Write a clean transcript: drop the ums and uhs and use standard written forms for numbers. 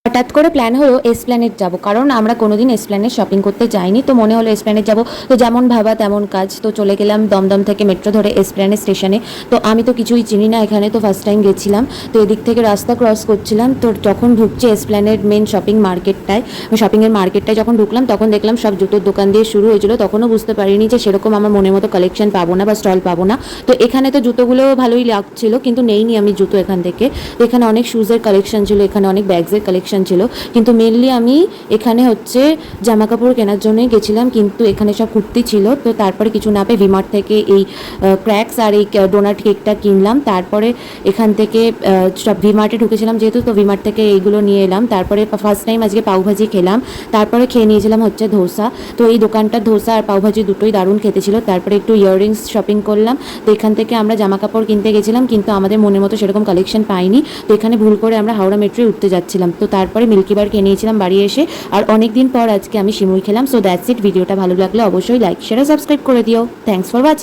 হঠাৎ করে প্ল্যান হলো এসপ্ল্যানেড যাব, কারণ আমরা কোনোদিন এসপ্ল্যানেড শপিং করতে যাইনি। তো মনে হলো এসপ্ল্যানেড যাব, তো যেমন ভাবা তেমন কাজ। তো চলে গেলাম দমদম থেকে মেট্রো ধরে এসপ্ল্যানেড স্টেশনে। তো আমি তো কিছুই চিনি না এখানে, তো ফার্স্ট টাইম গেছিলাম। তো এদিক থেকে রাস্তা ক্রস করছিলাম, তো যখন ঢুকছে এসপ্ল্যানেড মেন শপিংয়ের মার্কেটটায় যখন ঢুকলাম, তখন দেখলাম সব জুতোর দোকান দিয়ে শুরু হয়েছিল। তখনও বুঝতে পারিনি যে সেরকম আমার মনের মতো কালেকশন পাবো না বা স্টল পাবো না। তো এখানে তো জুতোগুলো ভালোই লাগছিল, কিন্তু নেইনি আমি জুতো এখান থেকে। তো এখানে অনেক শুজের কালেকশন ছিল, এখানে অনেক ব্যাগসের কালেকশন ছিল, কিন্তু মেনলি আমি এখানে হচ্ছে জামা কাপড় কেনার জন্যই গেছিলাম। কিন্তু এখানে সব কুর্তি ছিল। তো তারপরে কিছু না পেয়ে ভিমার্ট থেকে এই ক্র্যাক্স আর এই ডোনাট কেকটা কিনলাম। তারপরে এখান থেকে সব ভিমার্টে ঢুকেছিলাম যেহেতু, তো ভিমার্ট থেকে এইগুলো নিয়ে এলাম। তারপরে ফার্স্ট টাইম আজকে পাউভাজি খেলাম। তারপরে খেয়ে নিয়েছিলাম হচ্ছে ধোসা। তো এই দোকানটার ধোসা আর পাউভাজি দুটোই দারুণ খেতে ছিল। তারপরে একটু ইয়াররিংস শপিং করলাম। তো এখান থেকে আমরা জামা কাপড় কিনতে গেছিলাম, কিন্তু আমাদের মনের মতো সেরকম কালেকশন পাইনি। তো এখানে ভুল করে আমরা হাওড়া মেট্রোয় উঠতে যাচ্ছিলাম। তো তারপরে মিল্কি বার খেয়ে নিয়েছিলাম বাড়ি এসে। আর অনেক দিন পর আজকে আমি সিমুই খেলাম। So that's it. ভিডিওটা ভালো লাগলে অবশ্যই লাইক শেয়ার সাবস্ক্রাইব করে দিও। Thanks for watching.